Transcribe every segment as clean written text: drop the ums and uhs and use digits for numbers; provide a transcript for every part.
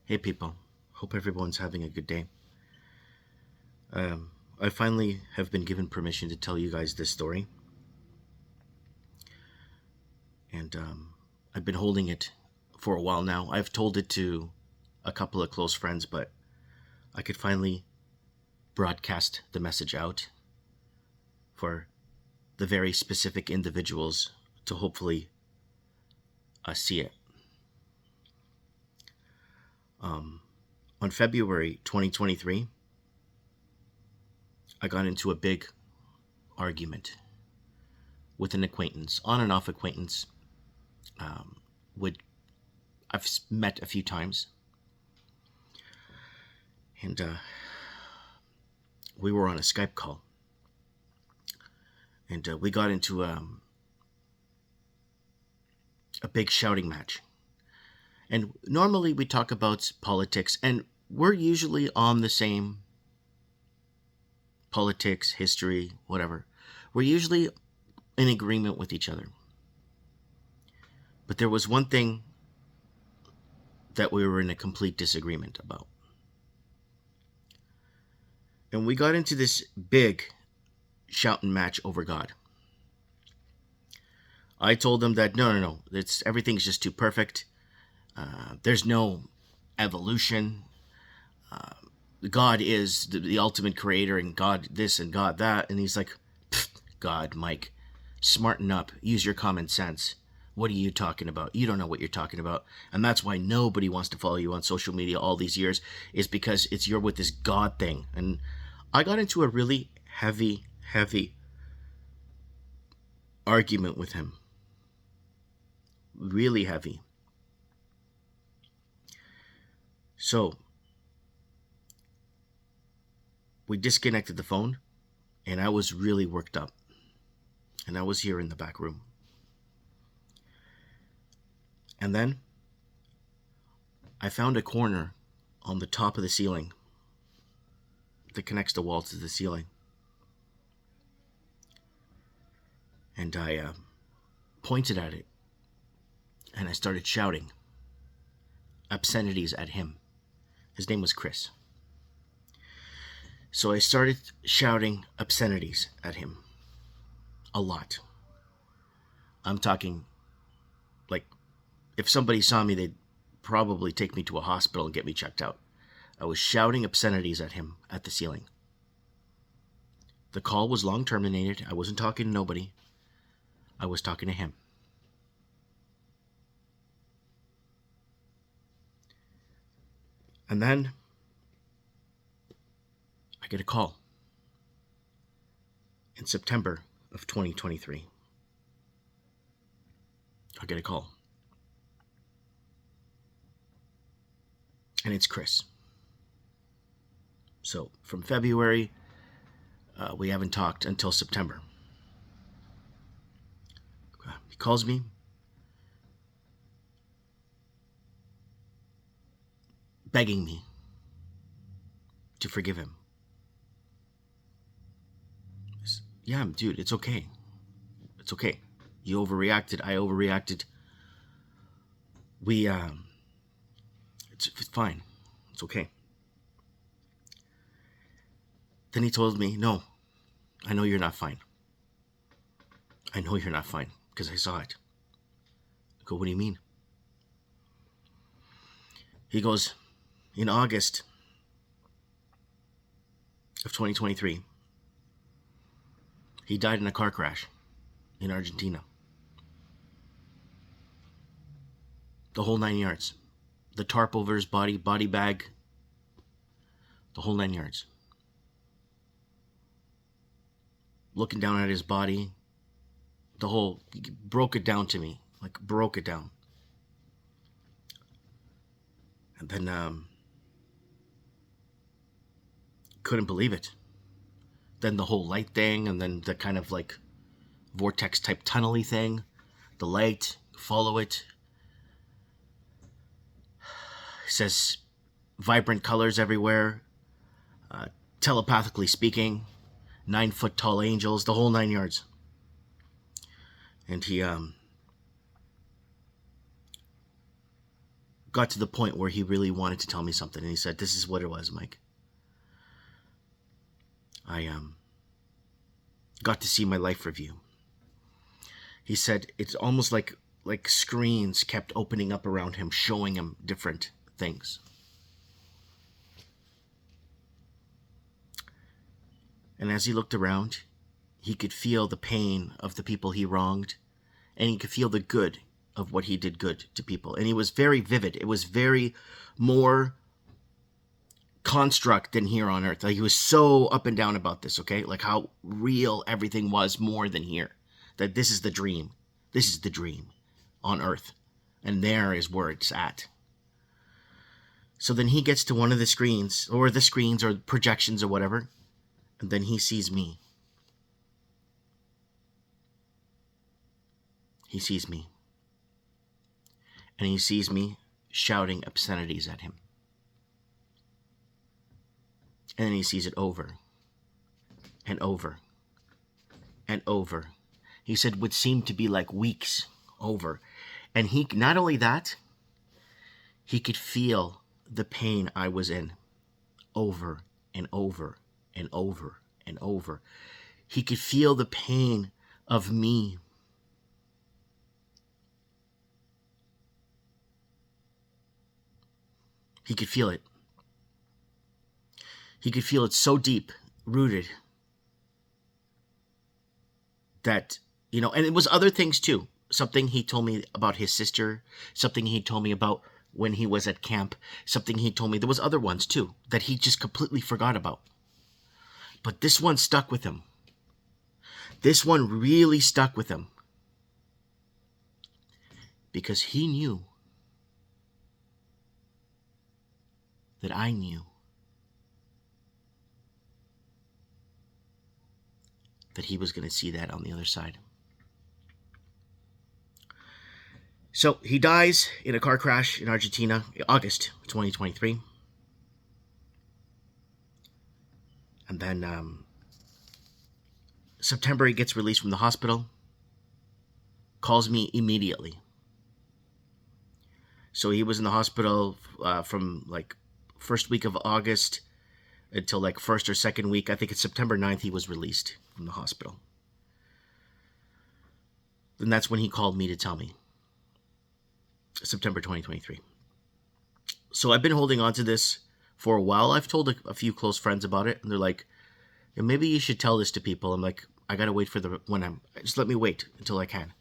Hey people, hope everyone's having a good day. I finally have been given permission to tell you guys this story, and I've been holding it for a while now. I've told it to a couple of close friends, but I could finally broadcast the message out for the very specific individuals to hopefully see it. On February 2023, I got into a big argument with an acquaintance, on and off acquaintance. I've met a few times, and we were on a Skype call, and we got into a big shouting match. And normally we talk about politics, and we're usually on the same politics, history, whatever. We're usually in agreement with each other. But there was one thing that we were in a complete disagreement about. And we got into this big shouting match over God. I told them that no, everything's just too perfect. There's no evolution. God is the ultimate creator, and God this and God that. And he's like, God, Mike, smarten up. Use your common sense. What are you talking about? You don't know what you're talking about. And that's why nobody wants to follow you on social media all these years, is because you're with this God thing. And I got into a really heavy argument with him. Really heavy. So we disconnected the phone, and I was really worked up. And I was here in the back room. And then I found a corner on the top of the ceiling that connects the wall to the ceiling. And I pointed at it, and I started shouting obscenities at him. His name was Chris. So I started shouting obscenities at him. A lot. I'm talking, like, if somebody saw me, they'd probably take me to a hospital and get me checked out. I was shouting obscenities at him at the ceiling. The call was long terminated. I wasn't talking to nobody. I was talking to him. And then I get a call in September of 2023. I get a call. And it's Chris. So from February, we haven't talked until September. He calls me. Begging me to forgive him. Yeah, dude, it's okay. It's okay. You overreacted. I overreacted. It's fine. It's okay. Then he told me, no, I know you're not fine. I know you're not fine because I saw it. I go, what do you mean? He goes, in August of 2023, he died in a car crash in Argentina. The whole 9 yards. The tarp over his body bag, the whole 9 yards. Looking down at his body, he broke it down to me, broke it down. And then, couldn't believe it. Then the whole light thing, and then the kind of vortex type tunnely thing, the light, follow it. It says vibrant colors everywhere, telepathically speaking, 9 foot tall angels, the whole 9 yards. And he got to the point where he really wanted to tell me something. And he said, this is what it was, Mike. I got to see my life review. He said it's almost like screens kept opening up around him, showing him different things. And as he looked around, he could feel the pain of the people he wronged, and he could feel the good of what he did good to people. And it was very vivid. It was very more construct than here on earth. Like, he was so up and down about this, okay? Like how real everything was more than here. That this is the dream. This is the dream on earth. And there is where it's at. So then he gets to one of the screens, or the screens or projections or whatever, and then he sees me. He sees me. And he sees me shouting obscenities at him. And then he sees it over and over and over. He said would seem to be like weeks over. And he, not only that, he could feel the pain I was in over and over and over and over. He could feel the pain of me. He could feel it. He could feel it so deep rooted that, you know, and it was other things too. Something he told me about his sister, something he told me about when he was at camp, something he told me, there was other ones too that he just completely forgot about. But this one stuck with him. This one really stuck with him. Because he knew that I knew that he was going to see that on the other side. So he dies in a car crash in Argentina, August 2023. And then September, he gets released from the hospital. Calls me immediately. So he was in the hospital from like first week of August until like first or second week. I think it's September 9th he was released from the hospital. And that's when he called me to tell me. September 2023. So I've been holding on to this for a while. I've told a few close friends about it, and they're like, yeah, maybe you should tell this to people. I'm like, I gotta wait for just let me wait until I can.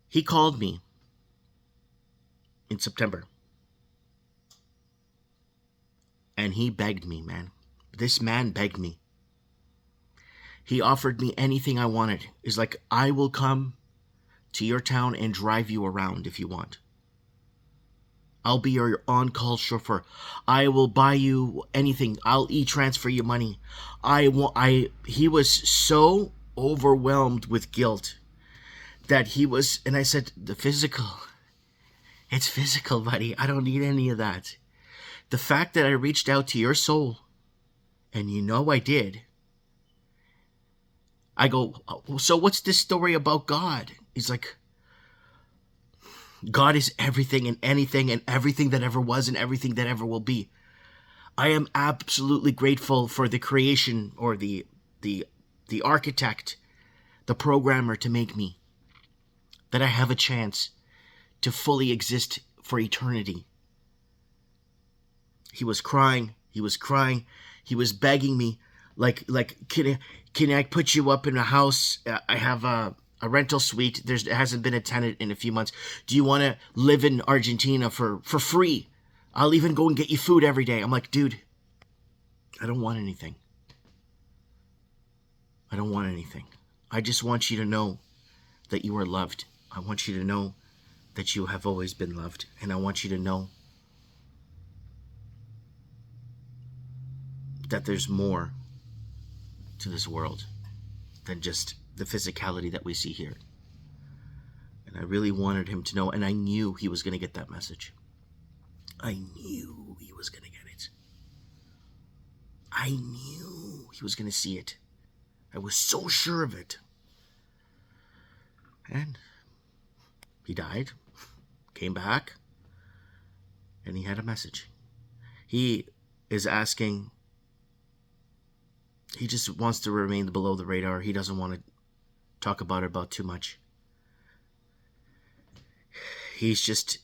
He called me in September. And he begged me, man. This man begged me. He offered me anything I wanted. He's like, I will come to your town and drive you around if you want. I'll be your on-call chauffeur. I will buy you anything. I'll e-transfer you money. He was so overwhelmed with guilt that he was, and I said, it's physical, buddy. I don't need any of that. The fact that I reached out to your soul, and you know I did. I go, so what's this story about God? He's like, God is everything and anything and everything that ever was and everything that ever will be. I am absolutely grateful for the creation or the architect, the programmer to make me. That I have a chance to fully exist for eternity. He was crying. He was crying. He was begging me, like, can I put you up in a house? I have a rental suite. It hasn't been a tenant in a few months. Do you want to live in Argentina for free? I'll even go and get you food every day. I'm like, dude, I don't want anything. I don't want anything. I just want you to know that you are loved. I want you to know that you have always been loved. And I want you to know that there's more to this world than just the physicality that we see here. And I really wanted him to know, and I knew he was going to get that message. I knew he was going to get it. I knew he was going to see it. I was so sure of it. And He died, came back, and he had a message. He is asking, he just wants to remain below the radar. He doesn't want to talk about too much. He's just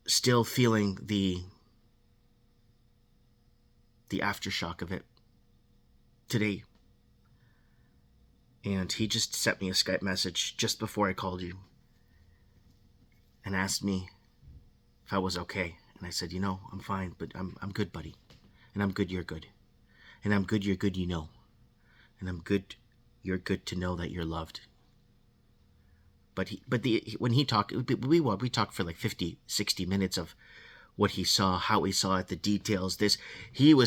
still feeling the aftershock of it today. And he just sent me a Skype message just before I called you and asked me if I was okay. And I said, I'm fine, but I'm good, buddy. And I'm good, you're good. And I'm good, you're good, And I'm good, you're good to know that you're loved. When he talked, we talked for like 50, 60 minutes of what he saw, how he saw it, the details. It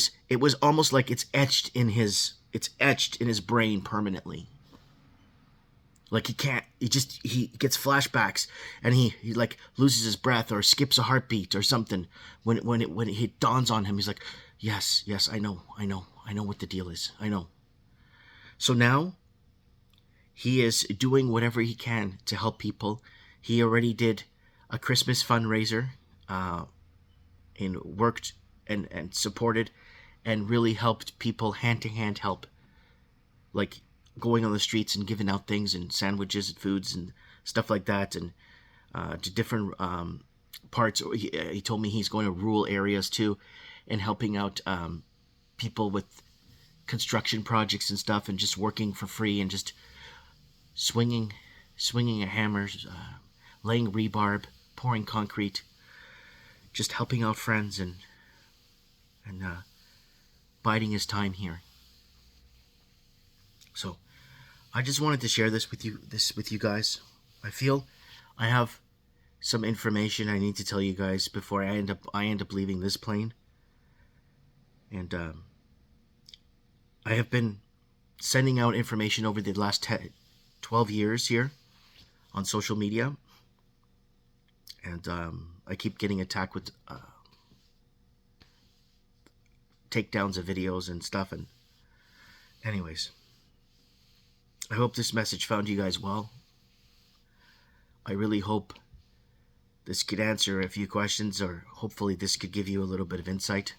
was almost like it's etched in his brain permanently. Like he gets flashbacks, and he like loses his breath or skips a heartbeat or something when it dawns on him. He's like, yes, I know what the deal is. I know. So now he is doing whatever he can to help people. He already did a Christmas fundraiser, and worked and supported and really helped people, hand-to-hand help, like going on the streets and giving out things and sandwiches and foods and stuff like that, and to different parts. He told me he's going to rural areas too and helping out people with construction projects and stuff, and just working for free and just swinging a hammer, laying rebarb, pouring concrete, just helping out friends and biding his time here. So I just wanted to share this with you guys. I feel I have some information I need to tell you guys before I end up leaving this plane. And I have been sending out information over the last 12 years here on social media, and I keep getting attacked with takedowns of videos and stuff. And anyways, I hope this message found you guys well. I really hope this could answer a few questions, or hopefully this could give you a little bit of insight.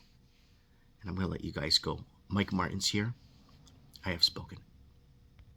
And I'm going to let you guys go. Mike Martins here. I have spoken.